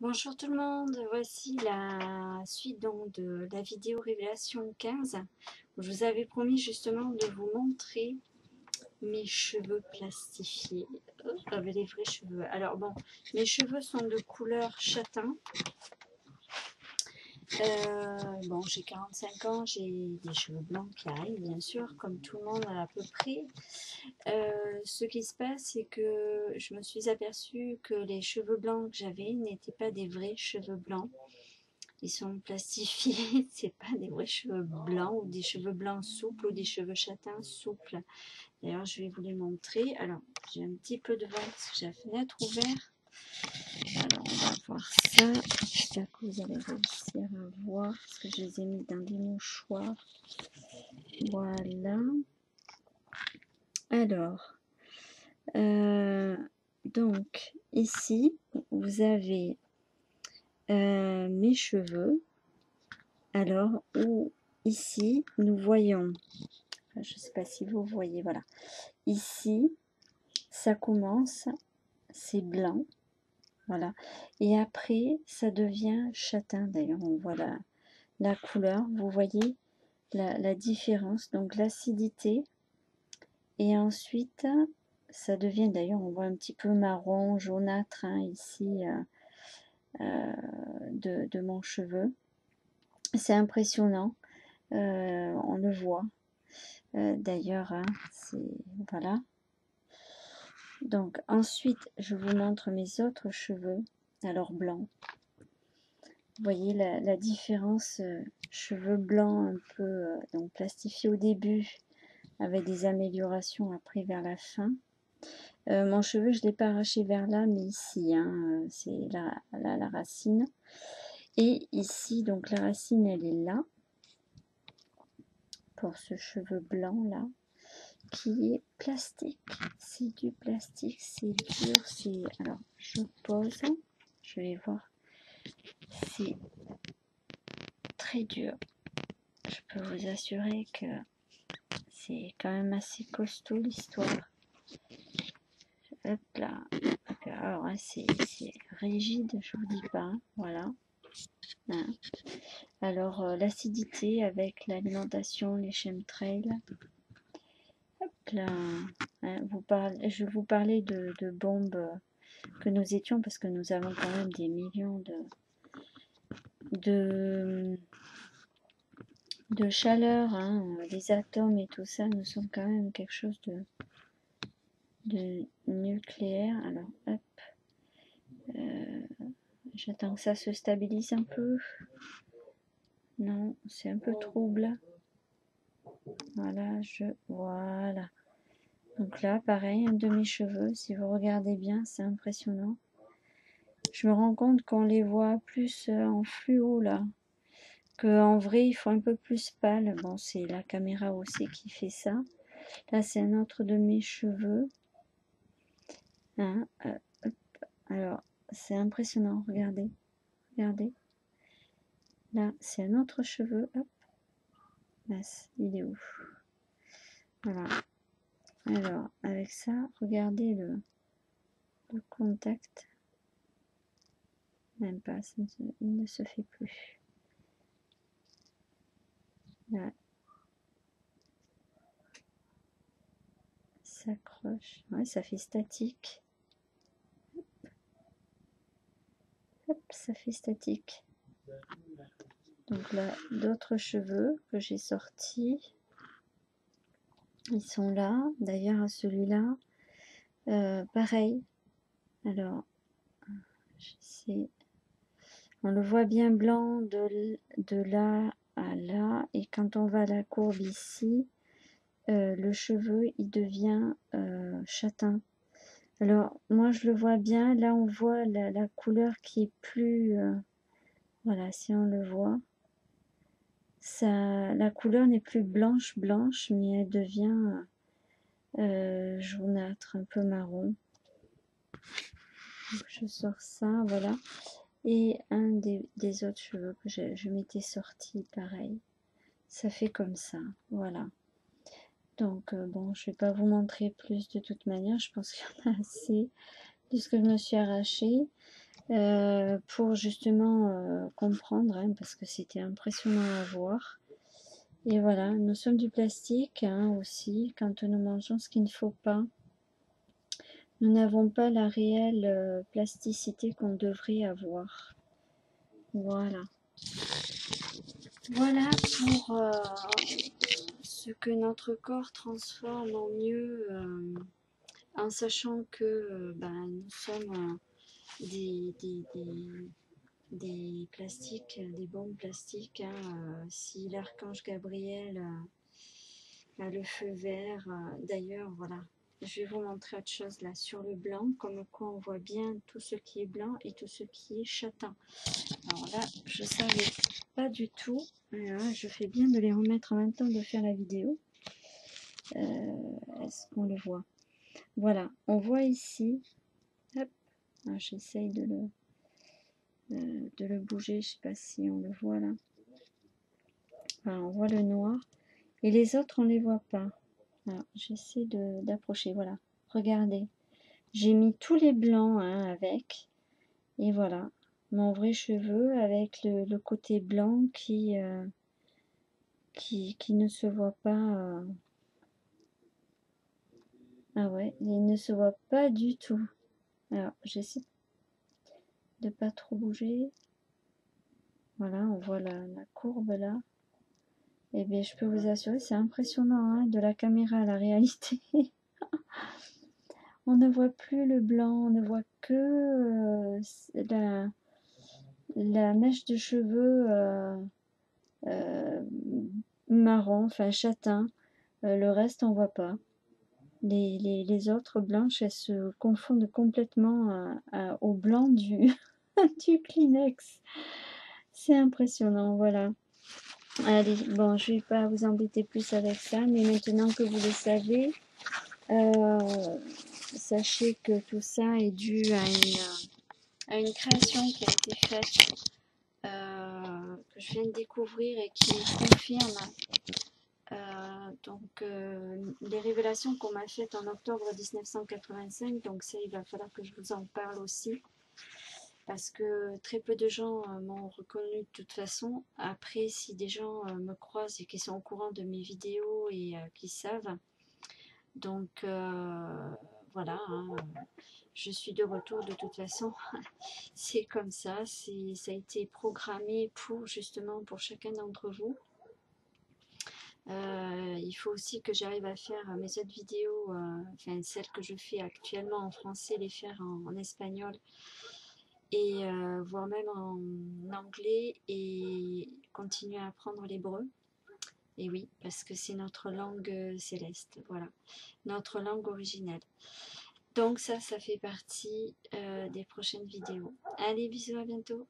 Bonjour tout le monde, voici la suite donc de la vidéo révélation 15 où je vous avais promis justement de vous montrer mes cheveux plastifiés, avec les vrais cheveux. Alors bon, mes cheveux sont de couleur châtain. Bon, j'ai 45 ans, j'ai des cheveux blancs qui arrivent bien sûr, comme tout le monde à peu près. Ce qui se passe, c'est que je me suis aperçue que les cheveux blancs que j'avais n'étaient pas des vrais cheveux blancs. Ils sont plastifiés, c'est pas des vrais cheveux blancs ou des cheveux blancs souples ou des cheveux châtains souples. D'ailleurs, je vais vous les montrer. Alors, j'ai un petit peu de vent parce que j'ai la fenêtre ouverte. Alors, on va voir ça. J'espère que vous allez réussir à voir parce que je les ai mis dans des mouchoirs. Voilà. Alors, donc, ici, vous avez mes cheveux. Alors, où ici, nous voyons, je ne sais pas si vous voyez, voilà. Ici, ça commence, c'est blanc, voilà. Et après, ça devient châtain. D'ailleurs, on voit la couleur, vous voyez la différence, donc l'acidité. Et ensuite, ça devient, d'ailleurs, on voit un petit peu marron, jaunâtre, hein, ici, de mon cheveu. C'est impressionnant, on le voit. D'ailleurs, hein, c'est voilà. Donc ensuite, je vous montre mes autres cheveux, alors blancs. Vous voyez la différence, cheveux blancs un peu donc plastifiés au début, avec des améliorations après vers la fin. Mon cheveu, je ne l'ai pas arraché vers là, mais ici, hein, c'est la racine. Et ici, donc la racine, elle est là, pour ce cheveu blanc là, qui est plastique. C'est du plastique, c'est dur, c'est... Alors, je pose, je vais voir. C'est très dur. Je peux vous assurer que c'est quand même assez costaud l'histoire. Hop là. Alors, hein, c'est rigide, je vous dis pas. Hein, voilà. Hein. Alors, l'acidité avec l'alimentation, les chemtrails. Hop là. Hein, je vous parlais de bombes que nous étions, parce que nous avons quand même des millions de chaleur, hein, les atomes et tout ça, nous sommes quand même quelque chose de nucléaire. Alors, hop, j'attends que ça se stabilise un peu. Non, c'est un peu trouble. Voilà, voilà. Donc là, pareil, un de mes cheveux, si vous regardez bien, c'est impressionnant. Je me rends compte qu'on les voit plus en fluo, là. Qu'en vrai, il faut un peu plus pâle. Bon, c'est la caméra aussi qui fait ça. Là, c'est un autre de mes cheveux. Hein, alors, c'est impressionnant. Regardez. Regardez. Là, c'est un autre cheveu. Hop. Mince, il est où? Voilà. Alors, avec ça, regardez le contact. Même pas, il ne se fait plus. Là. S'accroche. Ouais, ça fait statique. Hop, ça fait statique. Donc là, d'autres cheveux que j'ai sortis. Ils sont là. D'ailleurs, à celui-là, pareil. Alors, on le voit bien blanc de là à là. Et quand on va à la courbe ici, le cheveu, il devient châtain. Alors, moi, je le vois bien. Là, on voit la couleur qui est plus... voilà, si on le voit. La couleur n'est plus blanche, mais elle devient jaunâtre, un peu marron. Donc, je sors ça, voilà. Et un des autres cheveux que je m'étais sorti, pareil. Ça fait comme ça, voilà. Donc, bon, je vais pas vous montrer plus de toute manière. Je pense qu'il y en a assez de ce que je me suis arraché. pour justement comprendre, hein, parce que c'était impressionnant à voir. Et voilà, nous sommes du plastique hein, aussi, quand nous mangeons ce qu'il ne faut pas. Nous n'avons pas la réelle plasticité qu'on devrait avoir. Voilà. Voilà pour ce que notre corps transforme en mieux, en sachant que ben, nous sommes des, des, des, des plastiques, des bombes plastiques. Hein, si l'archange Gabriel a le feu vert, d'ailleurs, voilà. Je vais vous montrer autre chose là sur le blanc, comme quoi on voit bien tout ce qui est blanc et tout ce qui est châtain. Alors là, je savais pas du tout. Là, je fais bien de les remettre en même temps de faire la vidéo. Est-ce qu'on le voit? Voilà, on voit ici. Hop, j'essaye de le bouger. Je sais pas si on le voit là. Voilà, on voit le noir. Et les autres, on les voit pas. Alors, j'essaie d'approcher. Voilà, regardez. J'ai mis tous les blancs hein, avec. Et voilà, mon vrai cheveu avec le côté blanc qui ne se voit pas. Ah ouais, il ne se voit pas du tout. Alors, j'essaie de pas trop bouger. Voilà, on voit la courbe là. Et bien, je peux vous assurer, c'est impressionnant hein, de la caméra à la réalité. On ne voit plus le blanc, on ne voit que la mèche de cheveux marron, enfin châtain. Le reste, on voit pas. Les autres blanches, elles se confondent complètement au blanc du, du Kleenex. C'est impressionnant, voilà. Allez, bon, je vais pas vous embêter plus avec ça, mais maintenant que vous le savez, sachez que tout ça est dû à une création qui a été faite, que je viens de découvrir et qui me confirme les révélations qu'on m'a faites en octobre 1985, donc ça il va falloir que je vous en parle aussi parce que très peu de gens m'ont reconnu de toute façon. Après, si des gens me croisent et qui sont au courant de mes vidéos et qui savent, donc voilà, hein, je suis de retour de toute façon. C'est comme ça, ça a été programmé pour justement pour chacun d'entre vous. Il faut aussi que j'arrive à faire mes autres vidéos, enfin celles que je fais actuellement en français, les faire en espagnol et voire même en anglais et continuer à apprendre l'hébreu. Et oui, parce que c'est notre langue céleste, voilà, notre langue originelle. Donc ça fait partie des prochaines vidéos. Allez, bisous, à bientôt.